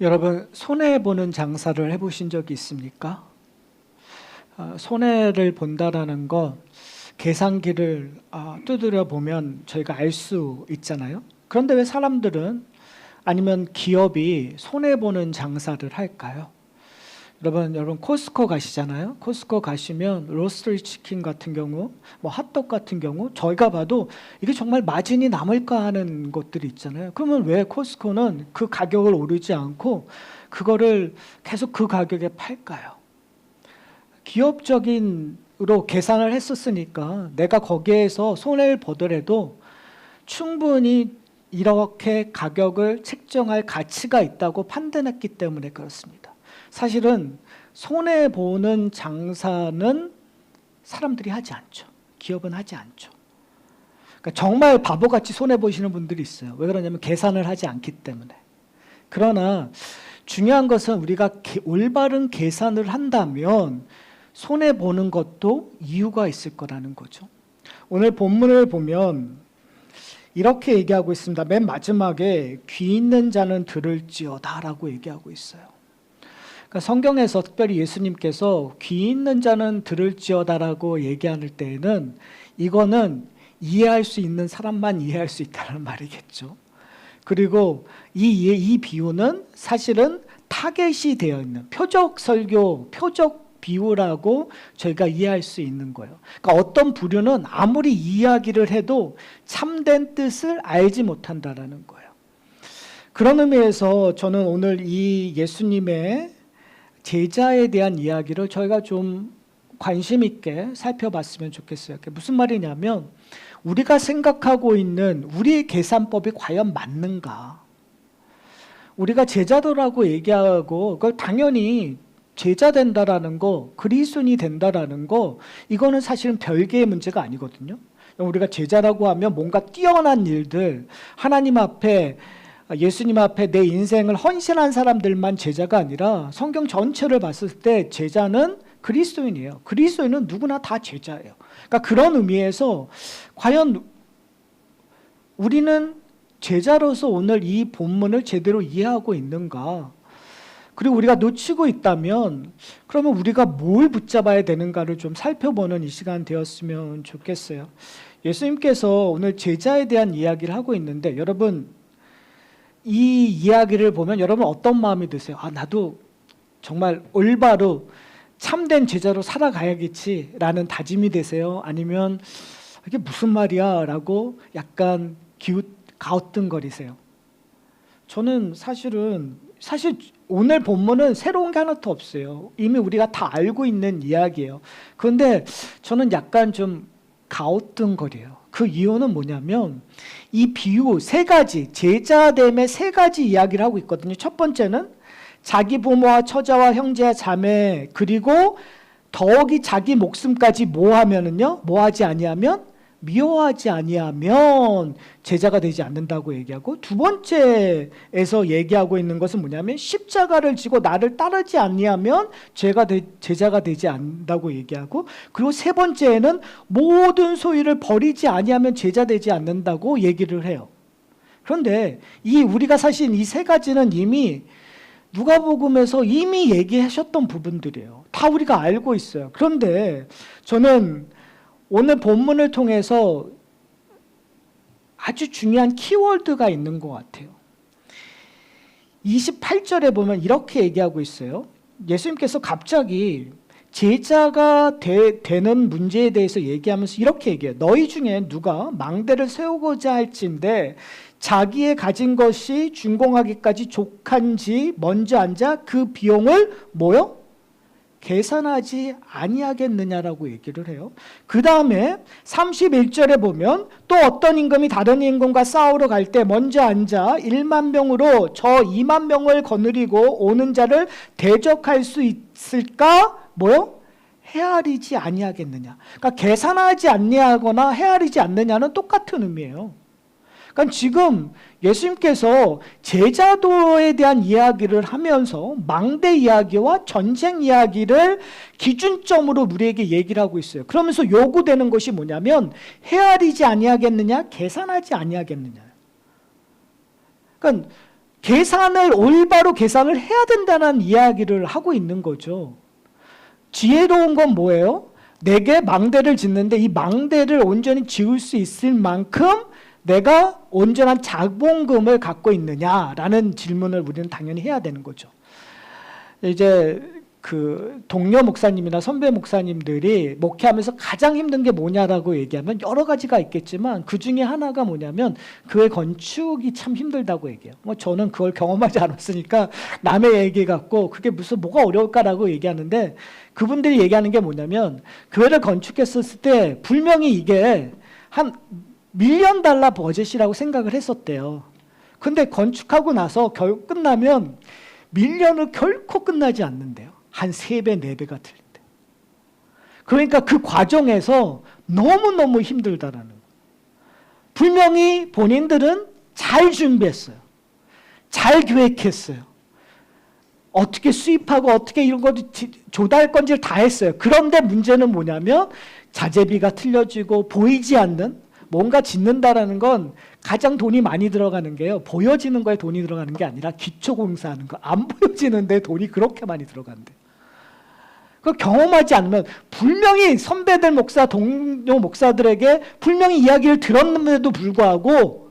여러분, 손해보는 장사를 해보신 적이 있습니까? 손해를 본다라는 건 계산기를 두드려 보면 저희가 알 수 있잖아요. 그런데 왜 사람들은 아니면 기업이 손해보는 장사를 할까요? 여러분 코스코 가시잖아요. 코스코 가시면 로스트리 치킨 같은 경우, 핫도그 같은 경우 저희가 봐도 이게 정말 마진이 남을까 하는 것들이 있잖아요. 그러면 왜 코스코는 그 가격을 오르지 않고 그거를 계속 그 가격에 팔까요? 기업적인으로 계산을 했었으니까 내가 거기에서 손해를 보더라도 충분히 이렇게 가격을 책정할 가치가 있다고 판단했기 때문에 그렇습니다. 사실은 손해보는 장사는 사람들이 하지 않죠. 기업은 하지 않죠. 그러니까 정말 바보같이 손해보시는 분들이 있어요. 왜 그러냐면 계산을 하지 않기 때문에. 그러나 중요한 것은 우리가 올바른 계산을 한다면 손해보는 것도 이유가 있을 거라는 거죠. 오늘 본문을 보면 이렇게 얘기하고 있습니다. 맨 마지막에 귀 있는 자는 들을지어다 라고 얘기하고 있어요. 그러니까 성경에서 특별히 예수님께서 귀 있는 자는 들을지어다라고 얘기할 때에는 이거는 이해할 수 있는 사람만 이해할 수 있다는 말이겠죠. 그리고 이 비유는 사실은 타겟이 되어 있는 표적 설교, 표적 비유라고 저희가 이해할 수 있는 거예요. 그러니까 어떤 부류는 아무리 이야기를 해도 참된 뜻을 알지 못한다라는 거예요. 그런 의미에서 저는 오늘 이 예수님의 제자에 대한 이야기를 저희가 좀 관심 있게 살펴봤으면 좋겠어요. 그게 무슨 말이냐면 우리가 생각하고 있는 우리의 계산법이 과연 맞는가? 우리가 제자도라고 얘기하고 그걸 당연히 제자 된다라는 거, 그리스도인이 된다라는 거 이거는 사실은 별개의 문제가 아니거든요. 우리가 제자라고 하면 뭔가 뛰어난 일들, 하나님 앞에 예수님 앞에 내 인생을 헌신한 사람들만 제자가 아니라 성경 전체를 봤을 때 제자는 그리스도인이에요. 그리스도인은 누구나 다 제자예요. 그러니까 그런 의미에서 과연 우리는 제자로서 오늘 이 본문을 제대로 이해하고 있는가? 그리고 우리가 놓치고 있다면 그러면 우리가 뭘 붙잡아야 되는가를 좀 살펴보는 이 시간 되었으면 좋겠어요. 예수님께서 오늘 제자에 대한 이야기를 하고 있는데 여러분 이 이야기를 보면 여러분 어떤 마음이 드세요? 나도 정말 올바로 참된 제자로 살아가야겠지라는 다짐이 되세요? 아니면 이게 무슨 말이야? 라고 약간 가우뚱거리세요? 저는 사실 오늘 본문은 새로운 게 하나도 없어요. 이미 우리가 다 알고 있는 이야기예요. 그런데 저는 약간 좀 가우뚱거려요. 그 이유는 뭐냐면 이 비유 세 가지, 제자됨의 세 가지 이야기를 하고 있거든요. 첫 번째는 자기 부모와 처자와 형제와 자매 그리고 더욱이 자기 목숨까지 뭐 하지 아니하면 미워하지 아니하면 제자가 되지 않는다고 얘기하고 두 번째에서 얘기하고 있는 것은 뭐냐면 십자가를 지고 나를 따르지 아니하면 제자가 되지 않는다고 얘기하고 그리고 세 번째에는 모든 소유를 버리지 아니하면 제자 되지 않는다고 얘기를 해요. 그런데 우리가 사실 이 세 가지는 이미 누가복음에서 이미 얘기하셨던 부분들이에요. 다 우리가 알고 있어요. 그런데 저는 오늘 본문을 통해서 아주 중요한 키워드가 있는 것 같아요. 28절에 보면 이렇게 얘기하고 있어요. 예수님께서 갑자기 제자가 되는 문제에 대해서 얘기하면서 이렇게 얘기해요. 너희 중에 누가 망대를 세우고자 할진대 자기의 가진 것이 준공하기까지 족한지 먼저 앉아 그 비용을 계산하지 아니하겠느냐라고 얘기를 해요. 그 다음에 31절에 보면 또 어떤 임금이 다른 임금과 싸우러 갈 때 먼저 앉아 1만 명으로 저 2만 명을 거느리고 오는 자를 대적할 수 있을까? 헤아리지 아니하겠느냐. 그러니까 계산하지 아니하거나 헤아리지 않느냐는 똑같은 의미예요. 그러니까 지금 예수님께서 제자도에 대한 이야기를 하면서 망대 이야기와 전쟁 이야기를 기준점으로 우리에게 얘기를 하고 있어요. 그러면서 요구되는 것이 뭐냐면 헤아리지 아니하겠느냐, 계산하지 아니하겠느냐. 그러니까 올바로 계산을 해야 된다는 이야기를 하고 있는 거죠. 지혜로운 건 뭐예요? 내게 망대를 짓는데 이 망대를 온전히 지을 수 있을 만큼 내가 온전한 자본금을 갖고 있느냐라는 질문을 우리는 당연히 해야 되는 거죠. 이제 그 동료 목사님이나 선배 목사님들이 목회하면서 가장 힘든 게 뭐냐라고 얘기하면 여러 가지가 있겠지만 그 중에 하나가 뭐냐면 교회 건축이 참 힘들다고 얘기해요. 뭐 저는 그걸 경험하지 않았으니까 남의 얘기 같고 그게 무슨 뭐가 어려울까라고 얘기하는데 그분들이 얘기하는 게 뭐냐면 교회를 건축했었을 때 분명히 이게 한 $1,000,000 버젯이라고 생각을 했었대요. 근데 건축하고 나서 결국 끝나면 $1,000,000은 결코 끝나지 않는데요. 한 3배, 4배가 틀린대. 그러니까 그 과정에서 너무너무 힘들다라는 거예요. 분명히 본인들은 잘 준비했어요. 잘 계획했어요. 어떻게 수입하고 어떻게 이런 것도 조달 건지를 다 했어요. 그런데 문제는 뭐냐면 자재비가 틀려지고 보이지 않는 뭔가 짓는다라는 건 가장 돈이 많이 들어가는 게요. 보여지는 거에 돈이 들어가는 게 아니라 기초공사하는 거. 안 보여지는데 돈이 그렇게 많이 들어간대. 그걸 경험하지 않으면 분명히 선배들 목사, 동료 목사들에게 분명히 이야기를 들었는데도 불구하고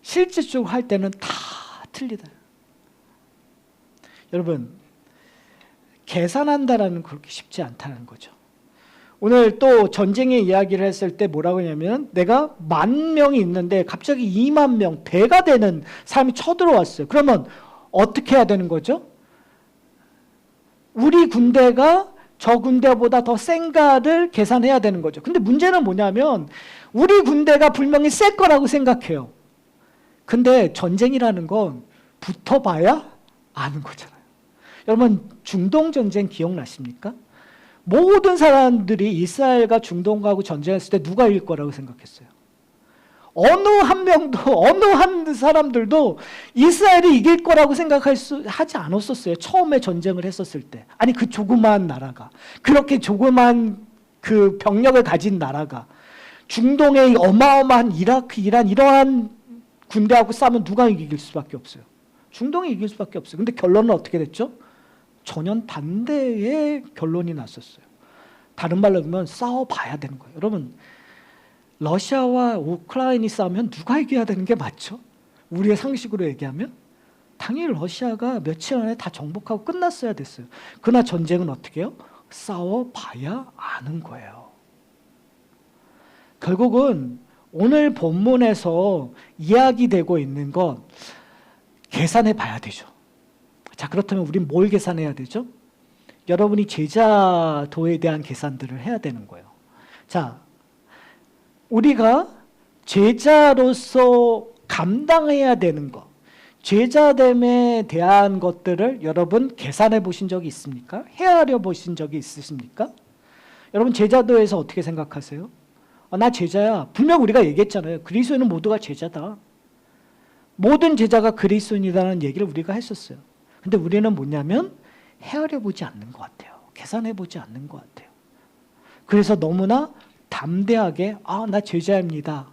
실질적으로 할 때는 다 틀리다. 여러분, 계산한다라는 그렇게 쉽지 않다는 거죠. 오늘 또 전쟁의 이야기를 했을 때 뭐라고 하냐면 내가 10,000명이 있는데 갑자기 20,000명, 배가 되는 사람이 쳐들어왔어요. 그러면 어떻게 해야 되는 거죠? 우리 군대가 저 군대보다 더 센가를 계산해야 되는 거죠. 근데 문제는 뭐냐면 우리 군대가 분명히 셀 거라고 생각해요. 근데 전쟁이라는 건 붙어봐야 아는 거잖아요. 여러분 중동 전쟁 기억나십니까? 모든 사람들이 이스라엘과 중동하고 전쟁했을 때 누가 이길 거라고 생각했어요? 어느 한 명도, 어느 한 사람들도 이스라엘이 이길 거라고 하지 않았었어요. 처음에 전쟁을 했었을 때. 아니 그 조그마한 나라가, 그렇게 조그마한 그 병력을 가진 나라가 중동의 어마어마한 이라크, 이란 이러한 군대하고 싸우면 누가 이길 수밖에 없어요? 중동이 이길 수밖에 없어요. 근데 결론은 어떻게 됐죠? 전혀 반대의 결론이 났었어요. 다른 말로 하면 싸워봐야 되는 거예요. 여러분, 러시아와 우크라이나이 싸우면 누가 이겨야 되는 게 맞죠? 우리의 상식으로 얘기하면 당연히 러시아가 며칠 안에 다 정복하고 끝났어야 됐어요. 그러나 전쟁은 어떻게 해요? 싸워봐야 아는 거예요. 결국은 오늘 본문에서 이야기되고 있는 건 계산해 봐야 되죠. 자, 그렇다면 우린 뭘 계산해야 되죠? 여러분이 제자도에 대한 계산들을 해야 되는 거예요. 자, 우리가 제자로서 감당해야 되는 것, 제자됨에 대한 것들을 여러분 계산해 보신 적이 있습니까? 헤아려 보신 적이 있으십니까? 여러분 제자도에서 어떻게 생각하세요? 나 제자야. 분명 우리가 얘기했잖아요. 그리스도인은 모두가 제자다. 모든 제자가 그리스도인이라는 얘기를 우리가 했었어요. 근데 우리는 뭐냐면 헤아려 보지 않는 것 같아요. 계산해 보지 않는 것 같아요. 그래서 너무나 담대하게 나 제자입니다.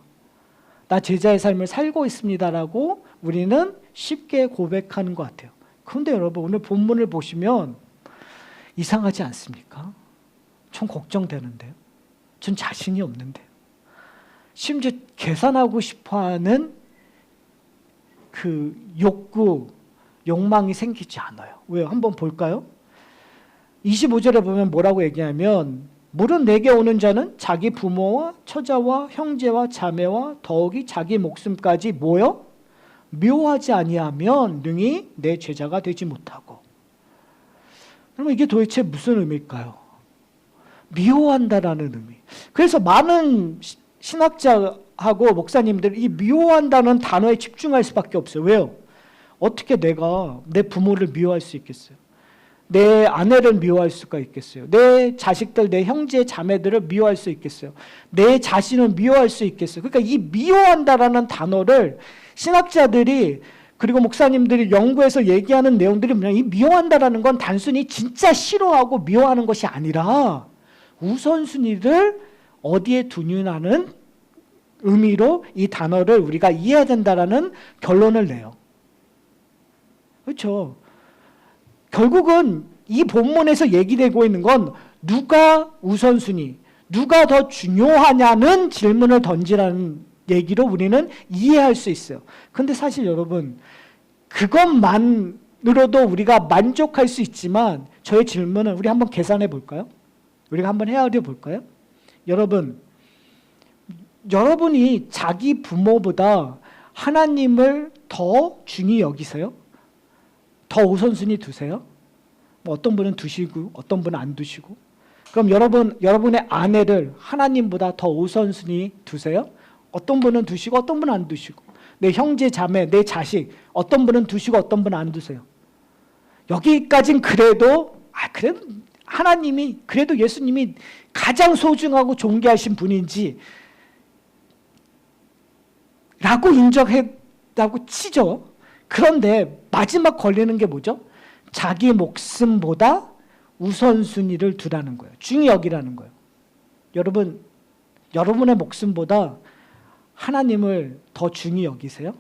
나 제자의 삶을 살고 있습니다라고 우리는 쉽게 고백하는 것 같아요. 그런데 여러분 오늘 본문을 보시면 이상하지 않습니까? 전 걱정되는데요. 전 자신이 없는데요. 심지어 계산하고 싶어하는 그 욕망이 생기지 않아요. 왜요? 한번 볼까요? 25절에 보면 뭐라고 얘기하면 물은 내게 오는 자는 자기 부모와 처자와 형제와 자매와 더욱이 자기 목숨까지 뭐요? 묘하지 아니하면 능히 내 제자가 되지 못하고. 그러면 이게 도대체 무슨 의미일까요? 미워한다라는 의미. 그래서 많은 신학자하고 목사님들이 이 미워한다는 단어에 집중할 수밖에 없어요. 왜요? 어떻게 내가 내 부모를 미워할 수 있겠어요? 내 아내를 미워할 수가 있겠어요? 내 자식들, 내 형제, 자매들을 미워할 수 있겠어요? 내 자신을 미워할 수 있겠어요? 그러니까 이 미워한다라는 단어를 신학자들이 그리고 목사님들이 연구해서 얘기하는 내용들이 뭐냐, 이 미워한다라는 건 단순히 진짜 싫어하고 미워하는 것이 아니라 우선순위를 어디에 두느냐는 의미로 이 단어를 우리가 이해해야 된다라는 결론을 내요. 그렇죠? 결국은 이 본문에서 얘기되고 있는 건 누가 우선순위, 누가 더 중요하냐는 질문을 던지라는 얘기로 우리는 이해할 수 있어요. 근데 사실 여러분, 그것만으로도 우리가 만족할 수 있지만 저의 질문은 우리 한번 계산해 볼까요? 우리가 한번 헤아려 볼까요? 여러분이 자기 부모보다 하나님을 더 중히 여기세요? 더 우선순위 두세요? 뭐 어떤 분은 두시고 어떤 분은 안 두시고. 그럼 여러분의 아내를 하나님보다 더 우선순위 두세요? 어떤 분은 두시고 어떤 분은 안 두시고. 내 형제 자매, 내 자식 어떤 분은 두시고 어떤 분은 안 두세요. 여기까진 그래도 하나님이, 그래도 예수님이 가장 소중하고 존귀하신 분인지 라고 인정했다고 치죠. 그런데 마지막 걸리는 게 뭐죠? 자기 목숨보다 우선순위를 두라는 거예요. 중히 여기라는 거예요. 여러분의 목숨보다 하나님을 더 중히 여기세요?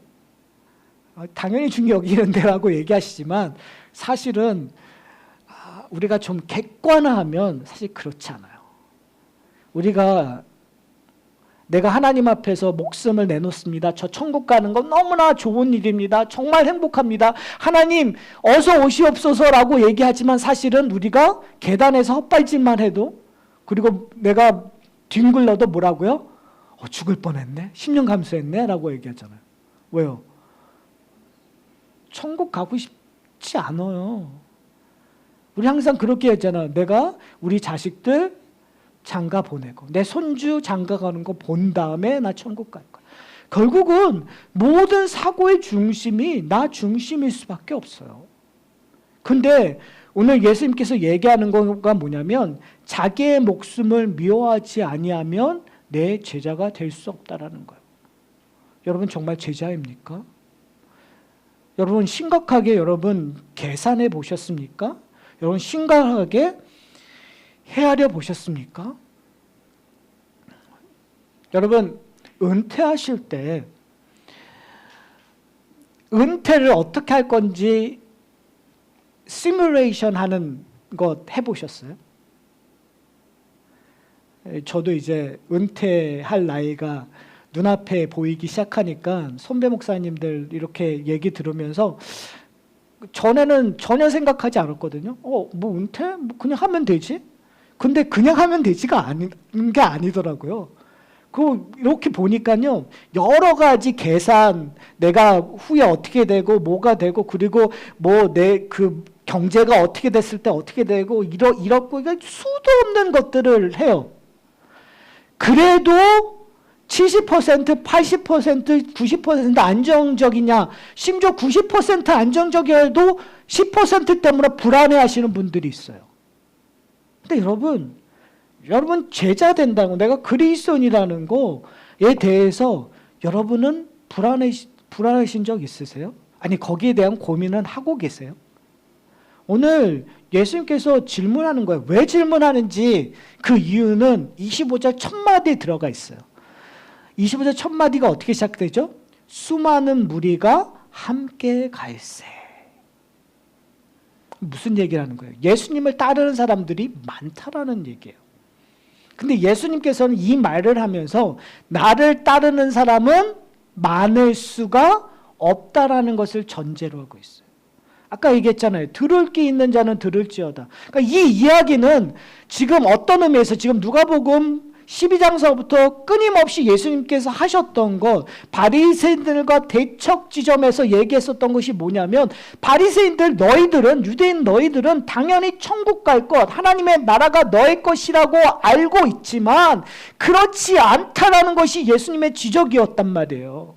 당연히 중히 여기는데라고 얘기하시지만 사실은 우리가 좀 객관화하면 사실 그렇지 않아요. 내가 하나님 앞에서 목숨을 내놓습니다. 저 천국 가는 건 너무나 좋은 일입니다. 정말 행복합니다. 하나님 어서 오시옵소서라고 얘기하지만 사실은 우리가 계단에서 헛발질만 해도, 그리고 내가 뒹굴러도 뭐라고요? 죽을 뻔했네. 10년 감수했네 라고 얘기하잖아요. 왜요? 천국 가고 싶지 않아요. 우리 항상 그렇게 했잖아. 내가 우리 자식들 장가 보내고 내 손주 장가 가는 거 본 다음에 나 천국 갈 거야. 결국은 모든 사고의 중심이 나 중심일 수밖에 없어요. 근데 오늘 예수님께서 얘기하는 거가 뭐냐면 자기의 목숨을 미워하지 아니하면 내 제자가 될 수 없다라는 거예요. 여러분 정말 제자입니까? 여러분 심각하게 계산해 보셨습니까? 여러분 심각하게 헤아려 보셨습니까? 여러분 은퇴하실 때 은퇴를 어떻게 할 건지 시뮬레이션 하는 것 해보셨어요? 저도 이제 은퇴할 나이가 눈앞에 보이기 시작하니까 선배 목사님들 이렇게 얘기 들으면서 전에는 전혀 생각하지 않았거든요. 뭐 은퇴? 뭐 그냥 하면 되지? 근데 그냥 하면 되지가 않은 게 아니더라고요. 이렇게 보니까요, 여러 가지 계산, 내가 후에 어떻게 되고, 뭐가 되고, 그리고 내 경제가 어떻게 됐을 때 어떻게 되고, 이렇고, 수도 없는 것들을 해요. 그래도 70%, 80%, 90% 안정적이냐, 심지어 90% 안정적이어도 10% 때문에 불안해하시는 분들이 있어요. 근데 여러분 제자 된다고, 내가 그리스도인이라는 거에 대해서 여러분은 불안하신 적 있으세요? 아니 거기에 대한 고민은 하고 계세요? 오늘 예수님께서 질문하는 거예요. 왜 질문하는지 그 이유는 25절 첫마디에 들어가 있어요. 25절 첫마디가 어떻게 시작되죠? 수많은 무리가 함께 갈세. 무슨 얘기를 하는 거예요? 예수님을 따르는 사람들이 많다라는 얘기예요. 근데 예수님께서는 이 말을 하면서 나를 따르는 사람은 많을 수가 없다라는 것을 전제로 하고 있어요. 아까 얘기했잖아요. 들을 게 있는 자는 들을지어다. 그러니까 이 이야기는 지금 어떤 의미에서 지금 누가복음 12장서부터 끊임없이 예수님께서 하셨던 것, 바리새인들과 대척 지점에서 얘기했었던 것이 뭐냐면, 바리새인들 유대인 너희들은 당연히 천국 갈 것, 하나님의 나라가 너의 것이라고 알고 있지만 그렇지 않다라는 것이 예수님의 지적이었단 말이에요.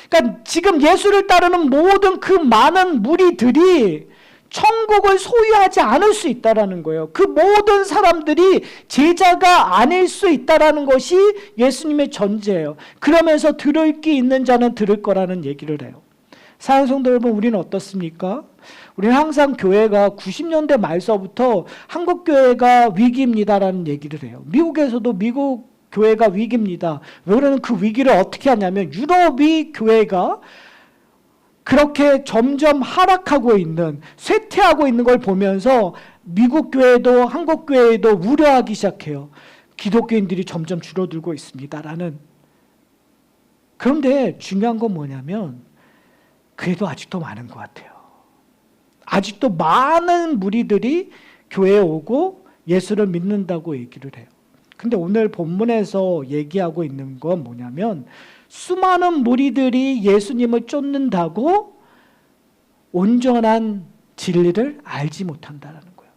그러니까 지금 예수를 따르는 모든 그 많은 무리들이 천국을 소유하지 않을 수 있다라는 거예요. 그 모든 사람들이 제자가 아닐 수 있다라는 것이 예수님의 전제예요. 그러면서 들을 게 있는 자는 들을 거라는 얘기를 해요. 사랑하는 성도 여러분, 우리는 어떻습니까? 우리는 항상 교회가 90년대 말서부터 한국교회가 위기입니다라는 얘기를 해요. 미국에서도 미국 교회가 위기입니다. 왜 그러면 그 위기를 어떻게 하냐면 유럽이 교회가 그렇게 점점 하락하고 있는, 쇠퇴하고 있는 걸 보면서 미국 교회도 한국 교회도 우려하기 시작해요. 기독교인들이 점점 줄어들고 있습니다라는. 그런데 중요한 건 뭐냐면 그래도 아직도 많은 것 같아요. 아직도 많은 무리들이 교회에 오고 예수를 믿는다고 얘기를 해요. 근데 오늘 본문에서 얘기하고 있는 건 뭐냐면 수많은 무리들이 예수님을 쫓는다고 온전한 진리를 알지 못한다는 거예요.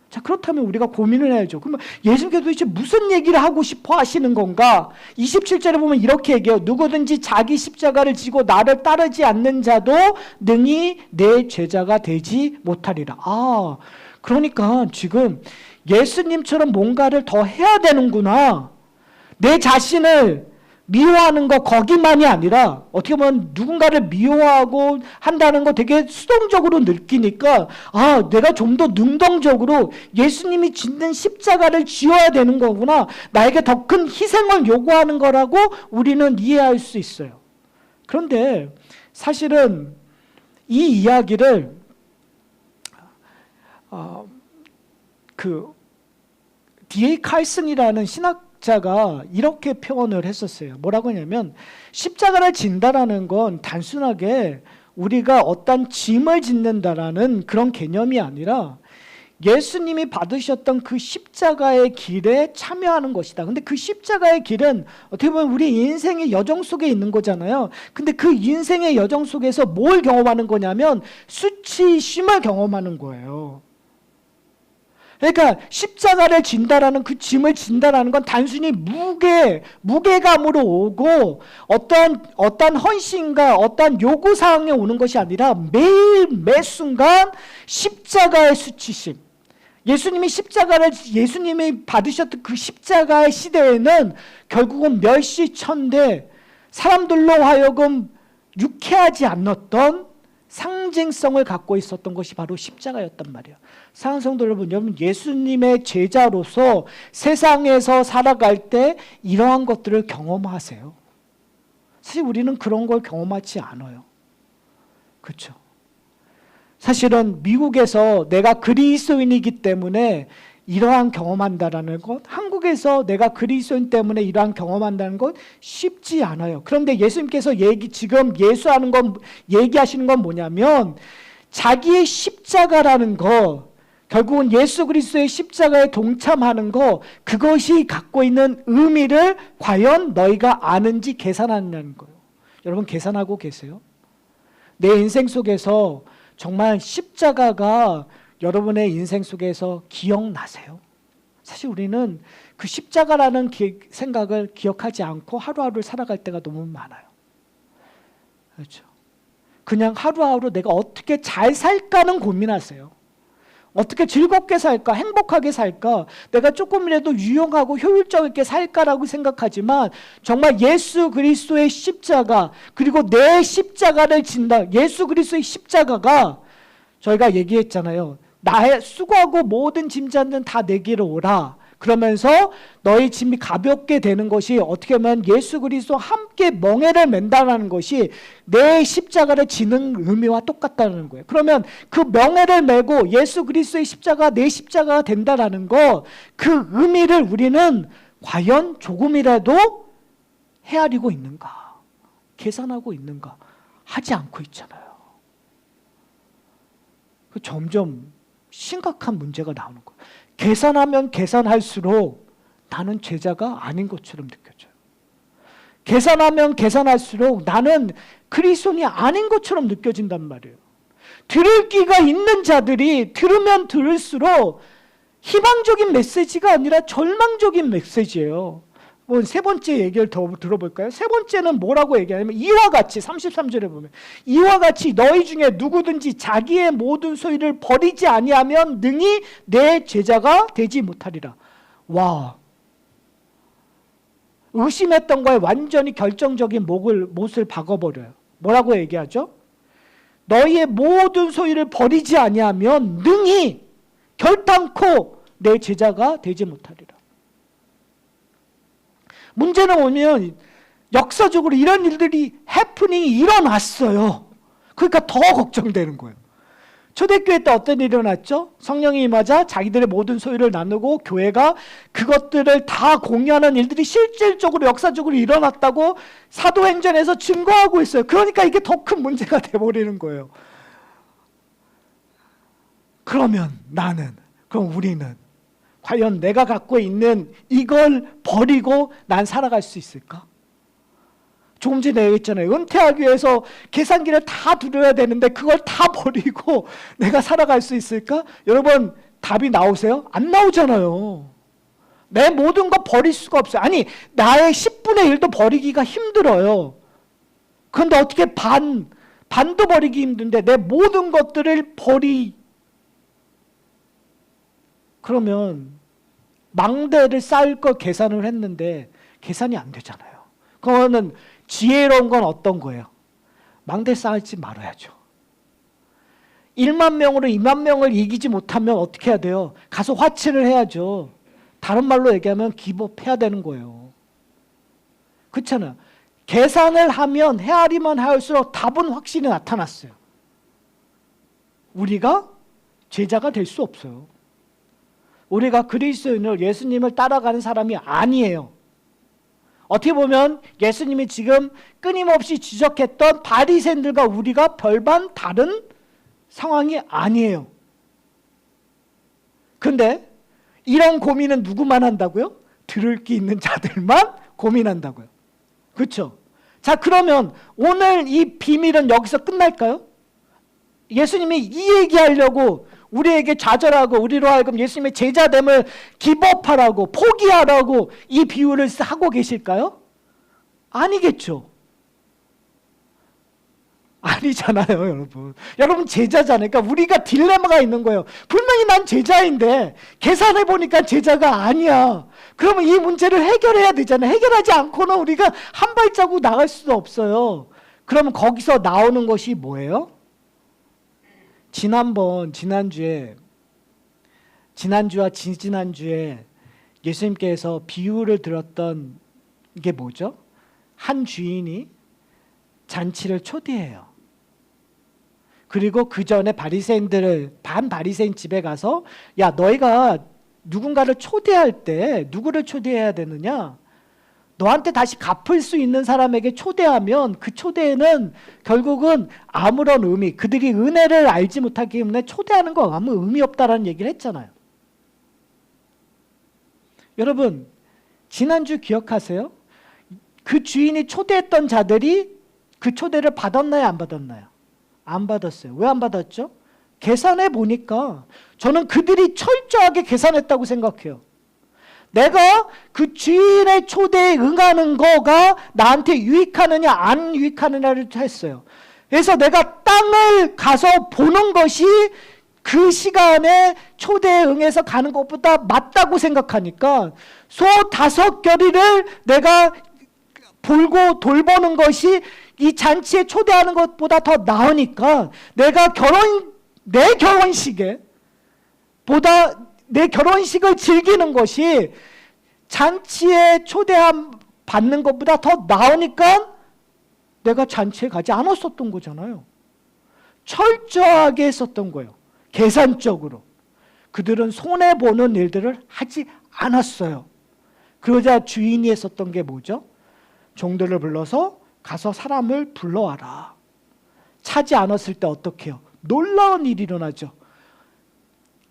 자, 그렇다면 우리가 고민을 해야죠. 그러면 예수님께서 도대체 무슨 얘기를 하고 싶어 하시는 건가? 27절에 보면 이렇게 얘기해요. 누구든지 자기 십자가를 지고 나를 따르지 않는 자도 능히 내 제자가 되지 못하리라. 아, 그러니까 지금 예수님처럼 뭔가를 더 해야 되는구나. 내 자신을 미워하는 거 거기만이 아니라 어떻게 보면 누군가를 미워하고 한다는 거 되게 수동적으로 느끼니까 아, 내가 좀 더 능동적으로 예수님이 짓는 십자가를 지어야 되는 거구나. 나에게 더 큰 희생을 요구하는 거라고 우리는 이해할 수 있어요. 그런데 사실은 이 이야기를 D.A. 칼슨이라는 신학자가 이렇게 표현을 했었어요. 뭐라고 하냐면 십자가를 진다라는 건 단순하게 우리가 어떤 짐을 짓는다라는 그런 개념이 아니라 예수님이 받으셨던 그 십자가의 길에 참여하는 것이다. 근데 그 십자가의 길은 어떻게 보면 우리 인생의 여정 속에 있는 거잖아요. 근데 그 인생의 여정 속에서 뭘 경험하는 거냐면 수치심을 경험하는 거예요. 그러니까 십자가를 진다라는 그 짐을 진다라는 건 단순히 무게감으로 오고 어떤 헌신과 어떤 요구사항에 오는 것이 아니라 매일 매 순간 십자가의 수치심. 예수님이 받으셨던 그 십자가의 시대에는 결국은 멸시천대, 사람들로 하여금 유쾌하지 않았던 상징성을 갖고 있었던 것이 바로 십자가였단 말이에요. 사랑하는 성도 여러분, 예수님의 제자로서 세상에서 살아갈 때 이러한 것들을 경험하세요. 사실 우리는 그런 걸 경험하지 않아요. 그렇죠? 사실은 미국에서 내가 그리스도인이기 때문에 이러한 경험한다라는 것, 한국에서 내가 그리스도인 때문에 이러한 경험한다는 것 쉽지 않아요. 그런데 예수님께서 지금 얘기하시는 건 뭐냐면 자기의 십자가라는 거, 결국은 예수 그리스도의 십자가에 동참하는 거, 그것이 갖고 있는 의미를 과연 너희가 아는지 계산하는 거예요. 여러분 계산하고 계세요? 내 인생 속에서 정말 십자가가 여러분의 인생 속에서 기억나세요? 사실 우리는 그 십자가라는 생각을 기억하지 않고 하루하루를 살아갈 때가 너무 많아요. 그렇죠? 그냥 하루하루 내가 어떻게 잘 살까는 고민하세요. 어떻게 즐겁게 살까, 행복하게 살까, 내가 조금이라도 유용하고 효율적 있게 살까라고 생각하지만 정말 예수 그리스도의 십자가, 그리고 내 십자가를 진다. 예수 그리스도의 십자가가 저희가 얘기했잖아요. 나의 수고하고 모든 짐자는 다 내게로 오라. 그러면서 너희 짐이 가볍게 되는 것이 어떻게 보면 예수 그리스도와 함께 멍에를 맨다라는 것이 내 십자가를 지는 의미와 똑같다는 거예요. 그러면 그 멍에를 메고 예수 그리스도의 십자가 내 십자가가 된다라는 거, 그 의미를 우리는 과연 조금이라도 헤아리고 있는가, 계산하고 있는가 하지 않고 있잖아요. 점점 심각한 문제가 나오는 거예요. 계산하면 계산할수록 나는 제자가 아닌 것처럼 느껴져요. 계산하면 계산할수록 나는 그리스도인이 아닌 것처럼 느껴진단 말이에요. 들을 귀가 있는 자들이 들으면 들을수록 희망적인 메시지가 아니라 절망적인 메시지예요. 세 번째 얘기를 더 들어볼까요? 세 번째는 뭐라고 얘기하냐면 이와 같이 33절에 보면 이와 같이 너희 중에 누구든지 자기의 모든 소유를 버리지 아니하면 능히 내 제자가 되지 못하리라. 와, 의심했던 거에 완전히 결정적인 못을 박아버려요. 뭐라고 얘기하죠? 너희의 모든 소유를 버리지 아니하면 능히 결단코 내 제자가 되지 못하리라. 문제는 오면 역사적으로 이런 일들이 해프닝이 일어났어요. 그러니까 더 걱정되는 거예요. 초대교회 때 어떤 일이 일어났죠? 성령이 임하자 자기들의 모든 소유를 나누고 교회가 그것들을 다 공유하는 일들이 실질적으로 역사적으로 일어났다고 사도행전에서 증거하고 있어요. 그러니까 이게 더 큰 문제가 돼버리는 거예요. 그러면 그럼 우리는 과연 내가 갖고 있는 이걸 버리고 난 살아갈 수 있을까? 조금 전에 얘기했잖아요. 은퇴하기 위해서 계산기를 다 두려야 되는데 그걸 다 버리고 내가 살아갈 수 있을까? 여러분, 답이 나오세요? 안 나오잖아요. 내 모든 거 버릴 수가 없어요. 아니, 나의 10분의 1도 버리기가 힘들어요. 그런데 어떻게 반도 버리기 힘든데 내 모든 것들을 그러면 망대를 쌓을 걸 계산을 했는데 계산이 안 되잖아요. 그거는 지혜로운 건 어떤 거예요? 망대 쌓지 말아야죠. 1만 명으로 2만 명을 이기지 못하면 어떻게 해야 돼요? 가서 화치를 해야죠. 다른 말로 얘기하면 기법해야 되는 거예요. 그렇잖아요. 계산을 하면 헤아리면 헤아릴수록 답은 확실히 나타났어요. 우리가 제자가 될 수 없어요. 우리가 그리스도인을 예수님을 따라가는 사람이 아니에요. 어떻게 보면 예수님이 지금 끊임없이 지적했던 바리새인들과 우리가 별반 다른 상황이 아니에요. 근데 이런 고민은 누구만 한다고요? 들을 게 있는 자들만 고민한다고요. 그렇죠? 자, 그러면 오늘 이 비밀은 여기서 끝날까요? 예수님이 이 얘기하려고 우리에게 좌절하고 우리로 하여금 예수님의 제자됨을 기법하라고 포기하라고 이 비유를 하고 계실까요? 아니겠죠. 아니잖아요, 여러분. 여러분 제자잖아요. 그러니까 우리가 딜레마가 있는 거예요. 분명히 난 제자인데 계산해 보니까 제자가 아니야. 그러면 이 문제를 해결해야 되잖아요. 해결하지 않고는 우리가 한 발자국 나갈 수도 없어요. 그러면 거기서 나오는 것이 뭐예요? 지난주와 지지난주에 예수님께서 비유를 들었던 게 뭐죠? 한 주인이 잔치를 초대해요. 그리고 그 전에 반바리새인 집에 가서 야, 너희가 누군가를 초대할 때 누구를 초대해야 되느냐? 너한테 다시 갚을 수 있는 사람에게 초대하면 그 초대에는 결국은 아무런 의미, 그들이 은혜를 알지 못하기 때문에 초대하는 거 아무 의미 없다라는 얘기를 했잖아요. 여러분, 지난주 기억하세요? 그 주인이 초대했던 자들이 그 초대를 받았나요? 안 받았나요? 안 받았어요. 왜 안 받았죠? 계산해 보니까 저는 그들이 철저하게 계산했다고 생각해요. 내가 그 주인의 초대에 응하는 거가 나한테 유익하느냐 안 유익하느냐를 했어요. 그래서 내가 땅을 가서 보는 것이 그 시간에 초대에 응해서 가는 것보다 맞다고 생각하니까 소 5결의를 내가 돌보는 것이 이 잔치에 초대하는 것보다 더 나으니까 내가 내 결혼식을 즐기는 것이 잔치에 초대함 받는 것보다 더 나으니까 내가 잔치에 가지 않았었던 거잖아요. 철저하게 했었던 거예요. 계산적으로. 그들은 손해보는 일들을 하지 않았어요. 그러자 주인이 했었던 게 뭐죠? 종들을 불러서 가서 사람을 불러와라. 차지 않았을 때 어떻게 해요? 놀라운 일이 일어나죠.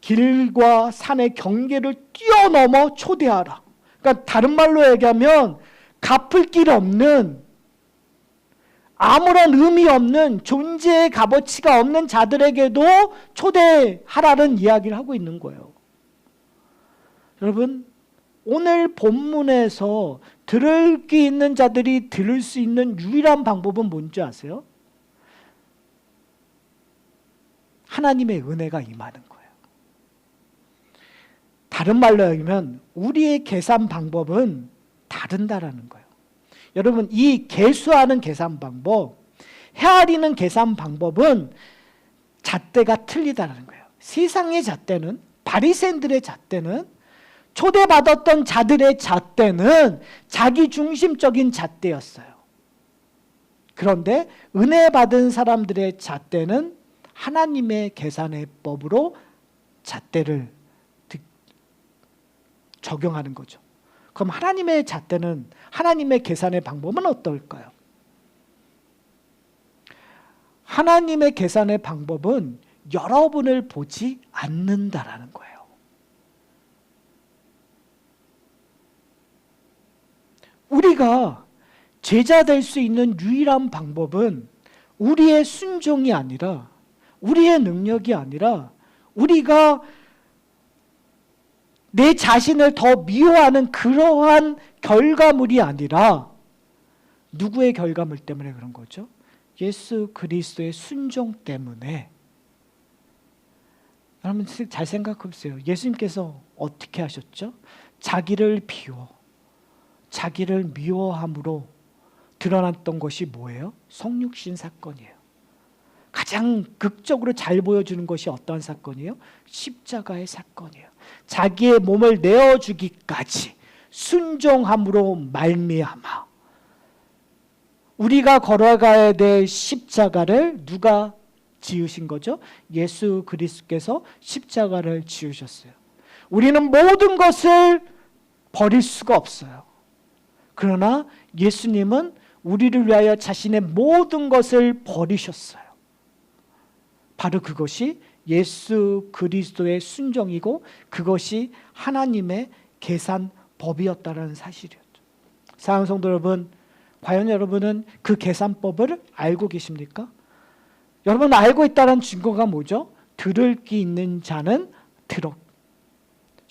길과 산의 경계를 뛰어넘어 초대하라. 그러니까 다른 말로 얘기하면 갚을 길 없는, 아무런 의미 없는, 존재의 값어치가 없는 자들에게도 초대하라는 이야기를 하고 있는 거예요. 여러분, 오늘 본문에서 들을 게 있는 자들이 들을 수 있는 유일한 방법은 뭔지 아세요? 하나님의 은혜가 임하는 거예요. 다른 말로 하면 우리의 계산 방법은 다른다라는 거예요. 여러분, 이 계수하는 계산 방법, 헤아리는 계산 방법은 잣대가 틀리다는 거예요. 세상의 잣대는, 바리새인들의 잣대는 초대받았던 자들의 잣대는 자기 중심적인 잣대였어요. 그런데 은혜 받은 사람들의 잣대는 하나님의 계산의 법으로 잣대를 적용하는 거죠. 그럼 하나님의 잣대는, 하나님의 계산의 방법은 어떨까요? 하나님의 계산의 방법은 여러분을 보지 않는다라는 거예요. 우리가 제자 될 수 있는 유일한 방법은 우리의 순종이 아니라, 우리의 능력이 아니라, 우리가 내 자신을 더 미워하는 그러한 결과물이 아니라, 누구의 결과물 때문에 그런 거죠? 예수 그리스도의 순종 때문에. 여러분 잘 생각해 보세요. 예수님께서 어떻게 하셨죠? 자기를 비워, 자기를 미워함으로 드러났던 것이 뭐예요? 성육신 사건이에요. 가장 극적으로 잘 보여주는 것이 어떤 사건이에요? 십자가의 사건이에요. 자기의 몸을 내어주기까지 순종함으로 말미암아 우리가 걸어가야 될 십자가를 누가 지으신 거죠? 예수 그리스도께서 십자가를 지으셨어요. 우리는 모든 것을 버릴 수가 없어요. 그러나 예수님은 우리를 위하여 자신의 모든 것을 버리셨어요. 바로 그것이 예수 그리스도의 순종이고 그것이 하나님의 계산법이었다는 사실이었죠. 사랑하는 성도 여러분, 과연 여러분은 그 계산법을 알고 계십니까? 여러분 알고 있다는 증거가 뭐죠? 들을 귀 있는 자는 들어.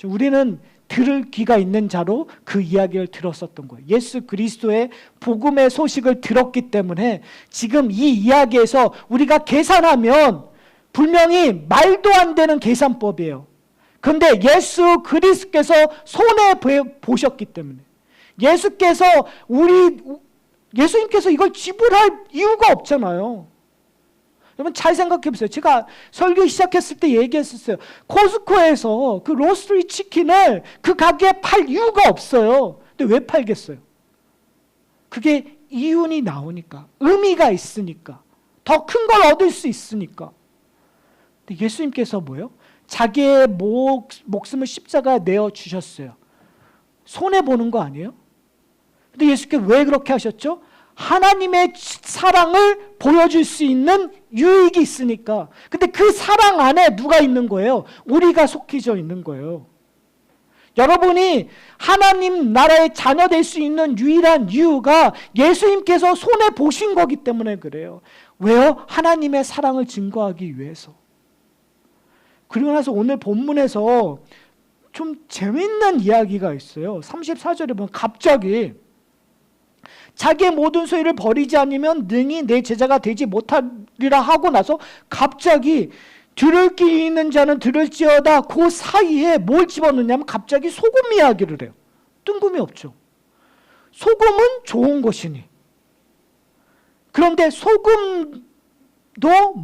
우리는 들을 귀가 있는 자로 그 이야기를 들었었던 거예요. 예수 그리스도의 복음의 소식을 들었기 때문에 지금 이 이야기에서 우리가 계산하면 분명히 말도 안 되는 계산법이에요. 그런데 예수 그리스도께서 손해 보셨기 때문에 예수님께서 이걸 지불할 이유가 없잖아요. 여러분 잘 생각해 보세요. 제가 설교 시작했을 때 얘기했었어요. 코스코에서 그 로스트리 치킨을 그 가게에 팔 이유가 없어요. 근데 왜 팔겠어요? 그게 이윤이 나오니까, 의미가 있으니까, 더 큰 걸 얻을 수 있으니까. 근데 예수님께서 뭐예요? 자기의 목숨을 십자가에 내어주셨어요. 손해보는 거 아니에요? 근데 예수께서 왜 그렇게 하셨죠? 하나님의 사랑을 보여줄 수 있는 유익이 있으니까. 근데 그 사랑 안에 누가 있는 거예요? 우리가 속해져 있는 거예요. 여러분이 하나님 나라의 자녀 될 수 있는 유일한 이유가 예수님께서 손해 보신 거기 때문에 그래요. 왜요? 하나님의 사랑을 증거하기 위해서. 그리고 나서 오늘 본문에서 좀 재밌는 이야기가 있어요. 34절에 보면 갑자기 자기의 모든 소유를 버리지 않으면 능히 내 제자가 되지 못하리라 하고 나서 갑자기 들을 귀 있는 자는 들을지어다. 그 사이에 뭘 집어넣냐면 갑자기 소금 이야기를 해요. 뜬금이 없죠. 소금은 좋은 것이니. 그런데 소금도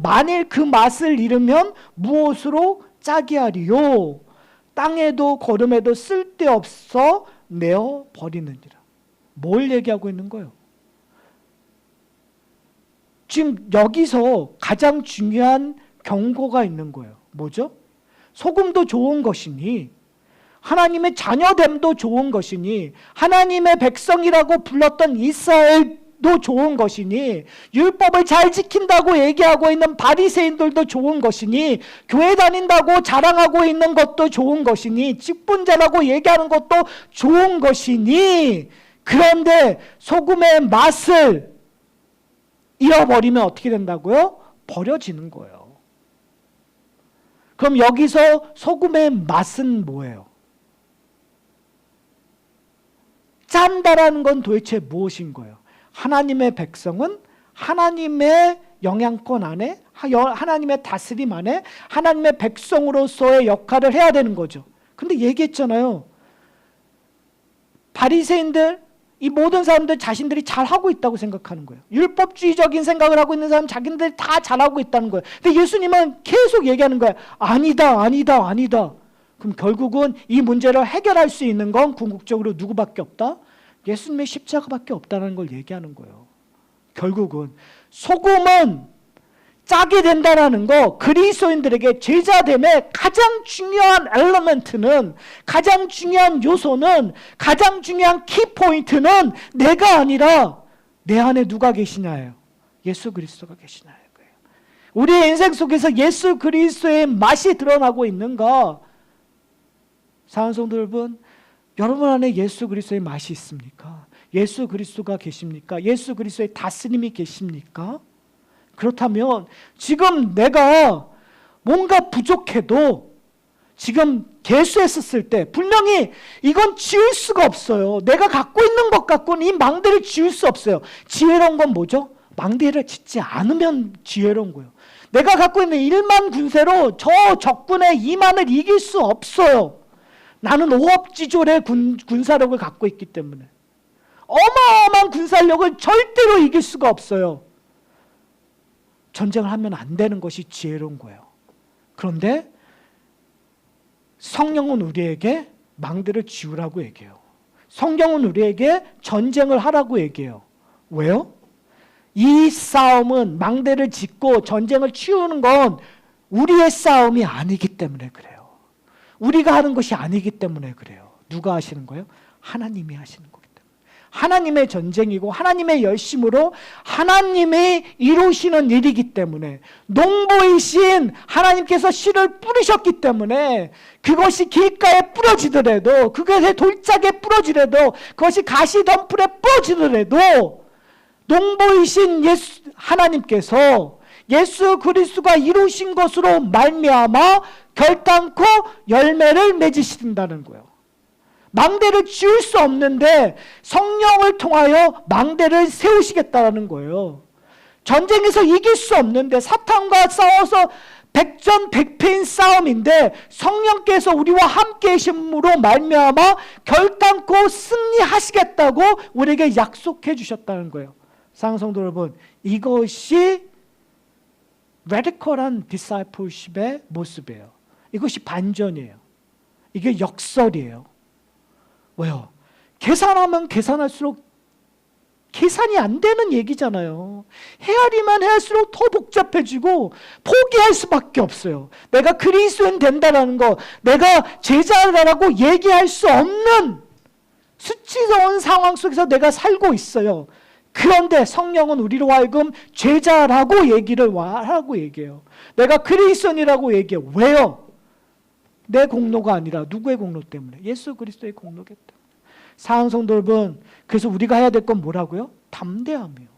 만일 그 맛을 잃으면 무엇으로 짜게 하리요? 땅에도 거름에도 쓸데없어 내어 버리느니라. 뭘 얘기하고 있는 거예요? 지금 여기서 가장 중요한 경고가 있는 거예요. 뭐죠? 소금도 좋은 것이니, 하나님의 자녀됨도 좋은 것이니, 하나님의 백성이라고 불렀던 이스라엘도 좋은 것이니, 율법을 잘 지킨다고 얘기하고 있는 바리새인들도 좋은 것이니, 교회 다닌다고 자랑하고 있는 것도 좋은 것이니, 직분자라고 얘기하는 것도 좋은 것이니, 그런데 소금의 맛을 잃어버리면 어떻게 된다고요? 버려지는 거예요. 그럼 여기서 소금의 맛은 뭐예요? 짠다라는 건 도대체 무엇인 거예요? 하나님의 백성은 하나님의 영향권 안에, 하나님의 다스림 안에 하나님의 백성으로서의 역할을 해야 되는 거죠. 근데 얘기했잖아요. 바리새인들, 이 모든 사람들 자신들이 잘하고 있다고 생각하는 거예요. 율법주의적인 생각을 하고 있는 사람 자기들이 다 잘하고 있다는 거예요. 근데 예수님은 계속 얘기하는 거예요. 아니다, 아니다, 아니다. 그럼 결국은 이 문제를 해결할 수 있는 건 궁극적으로 누구밖에 없다? 예수님의 십자가밖에 없다는 걸 얘기하는 거예요. 결국은 소금은 짜게 된다는 거, 그리스도인들에게 제자됨의 가장 중요한 엘리멘트는, 가장 중요한 요소는, 가장 중요한 키포인트는 내가 아니라 내 안에 누가 계시냐예요. 예수 그리스도가 계시냐예요. 우리의 인생 속에서 예수 그리스도의 맛이 드러나고 있는가? 사랑하는 성도 여러분, 여러분 안에 예수 그리스도의 맛이 있습니까? 예수 그리스도가 계십니까? 예수 그리스도의 다스림이 계십니까? 그렇다면 지금 내가 뭔가 부족해도 지금 개수했었을 때 분명히 이건 지울 수가 없어요. 내가 갖고 있는 것 갖고는 이 망대를 지울 수 없어요. 지혜로운 건 뭐죠? 망대를 짓지 않으면 지혜로운 거예요. 내가 갖고 있는 1만 군세로 저 적군의 2만을 이길 수 없어요. 나는 5억 지졸의 군사력을 갖고 있기 때문에 어마어마한 군사력을 절대로 이길 수가 없어요. 전쟁을 하면 안 되는 것이 지혜로운 거예요. 그런데 성령은 우리에게 망대를 지우라고 얘기해요. 성령은 우리에게 전쟁을 하라고 얘기해요. 왜요? 이 싸움은, 망대를 짓고 전쟁을 치우는 건 우리의 싸움이 아니기 때문에 그래요. 우리가 하는 것이 아니기 때문에 그래요. 누가 하시는 거예요? 하나님이 하시는 거기 때문에. 하나님의 전쟁이고 하나님의 열심으로 하나님이 이루시는 일이기 때문에, 농부이신 하나님께서 씨를 뿌리셨기 때문에 그것이 길가에 뿌려지더라도, 그것이 돌짝에 뿌려지더라도, 그것이 가시덤불에 뿌려지더라도 농부이신 예수 하나님께서 예수 그리스도가 이루신 것으로 말미암아 결단코 열매를 맺으신다는 거예요. 망대를 지울 수 없는데 성령을 통하여 망대를 세우시겠다는 거예요. 전쟁에서 이길 수 없는데, 사탄과 싸워서 백전백패인 싸움인데 성령께서 우리와 함께 계심으로 말미암아 결단코 승리하시겠다고 우리에게 약속해 주셨다는 거예요. 사랑하는 성도 여러분, 이것이 레디컬한 디사이플십의 모습이에요. 이것이 반전이에요. 이게 역설이에요. 왜요? 계산하면 계산할수록 계산이 안 되는 얘기잖아요. 헤아리면 헤아릴수록 더 복잡해지고 포기할 수밖에 없어요. 내가 그리스도인 된다라는 거, 내가 제자라고 얘기할 수 없는 수치스러운 상황 속에서 내가 살고 있어요. 그런데 성령은 우리로 하여금 제자라고 얘기를 하라고 얘기해요. 내가 그리스도인이라고 얘기해요. 왜요? 내 공로가 아니라 누구의 공로 때문에? 예수 그리스도의 공로기 때문에. 사랑하는 성도 여러분, 그래서 우리가 해야 될 건 뭐라고요? 담대함이요.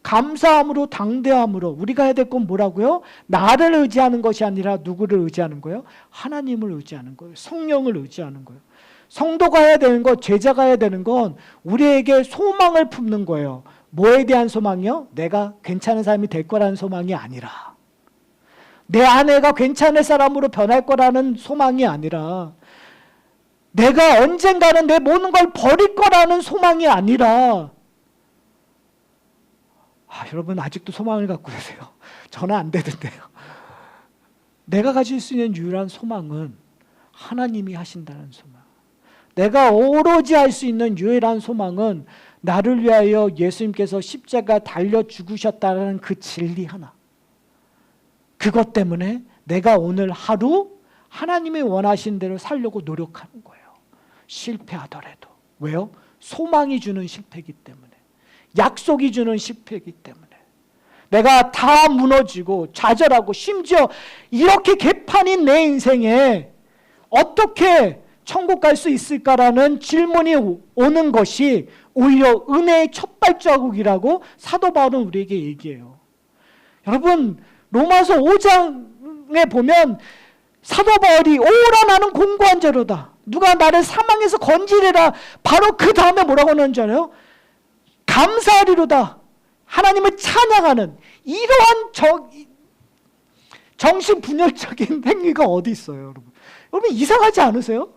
감사함으로, 당대함으로. 우리가 해야 될 건 뭐라고요? 나를 의지하는 것이 아니라 누구를 의지하는 거예요? 하나님을 의지하는 거예요. 성령을 의지하는 거예요. 성도가 해야 되는 것, 제자가 해야 되는 건 우리에게 소망을 품는 거예요. 뭐에 대한 소망이요? 내가 괜찮은 사람이 될 거라는 소망이 아니라, 내 아내가 괜찮은 사람으로 변할 거라는 소망이 아니라, 내가 언젠가는 내 모든 걸 버릴 거라는 소망이 아니라, 여러분 아직도 소망을 갖고 계세요. 저는 안 되던데요. 내가 가질 수 있는 유일한 소망은 하나님이 하신다는 소망. 내가 오로지 할 수 있는 유일한 소망은 나를 위하여 예수님께서 십자가 달려 죽으셨다는 그 진리 하나. 그것 때문에 내가 오늘 하루 하나님이 원하신 대로 살려고 노력하는 거예요. 실패하더라도. 왜요? 소망이 주는 실패이기 때문에. 약속이 주는 실패이기 때문에. 내가 다 무너지고 좌절하고 심지어 이렇게 개판인 내 인생에 어떻게 천국 갈 수 있을까라는 질문이 오는 것이 오히려 은혜의 첫 발자국이라고 사도 바울은 우리에게 얘기해요. 여러분, 로마서 5장에 보면 사도 바울이 오라 나는 공고한 자로다. 누가 나를 사망에서 건지리라. 바로 그 다음에 뭐라고 하는 줄 알아요? 감사하리로다. 하나님을 찬양하는 이러한 정신분열적인 행위가 어디 있어요, 여러분? 여러분 이상하지 않으세요?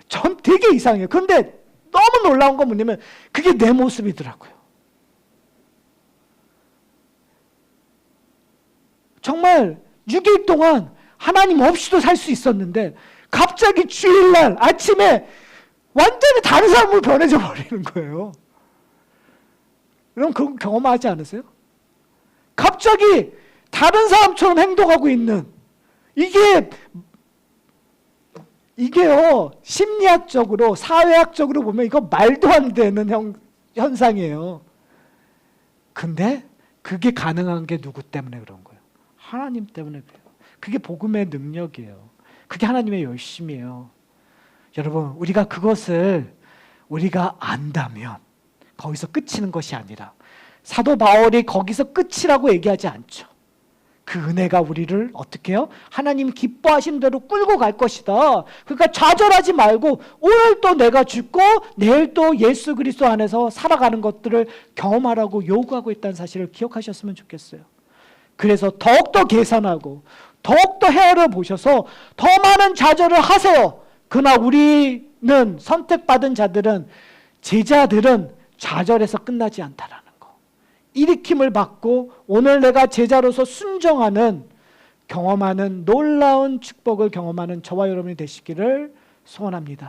전 되게 이상해요. 그런데 너무 놀라운 건 뭐냐면 그게 내 모습이더라고요. 정말 6일 동안 하나님 없이도 살 수 있었는데 갑자기 주일날 아침에 완전히 다른 사람으로 변해져 버리는 거예요. 여러분 그런 거 경험하지 않으세요? 갑자기 다른 사람처럼 행동하고 있는 이게요 심리학적으로 사회학적으로 보면 이거 말도 안 되는 현상이에요. 근데 그게 가능한 게 누구 때문에 그런 거예요? 하나님 때문에 그래요. 그게 복음의 능력이에요. 그게 하나님의 열심이에요. 여러분 우리가 그것을 우리가 안다면 거기서 끝이는 것이 아니라 사도 바울이 거기서 끝이라고 얘기하지 않죠. 그 은혜가 우리를 어떻게 해요? 하나님 기뻐하시는 대로 끌고 갈 것이다. 그러니까 좌절하지 말고 오늘 또 내가 죽고 내일 또 예수 그리스도 안에서 살아가는 것들을 경험하라고 요구하고 있다는 사실을 기억하셨으면 좋겠어요. 그래서 더욱더 계산하고 더욱더 헤아려 보셔서 더 많은 좌절을 하세요. 그러나 우리는 선택받은 자들은 제자들은 좌절에서 끝나지 않다라는 거. 일으킴을 받고 오늘 내가 제자로서 순종하는 경험하는 놀라운 축복을 경험하는 저와 여러분이 되시기를 소원합니다.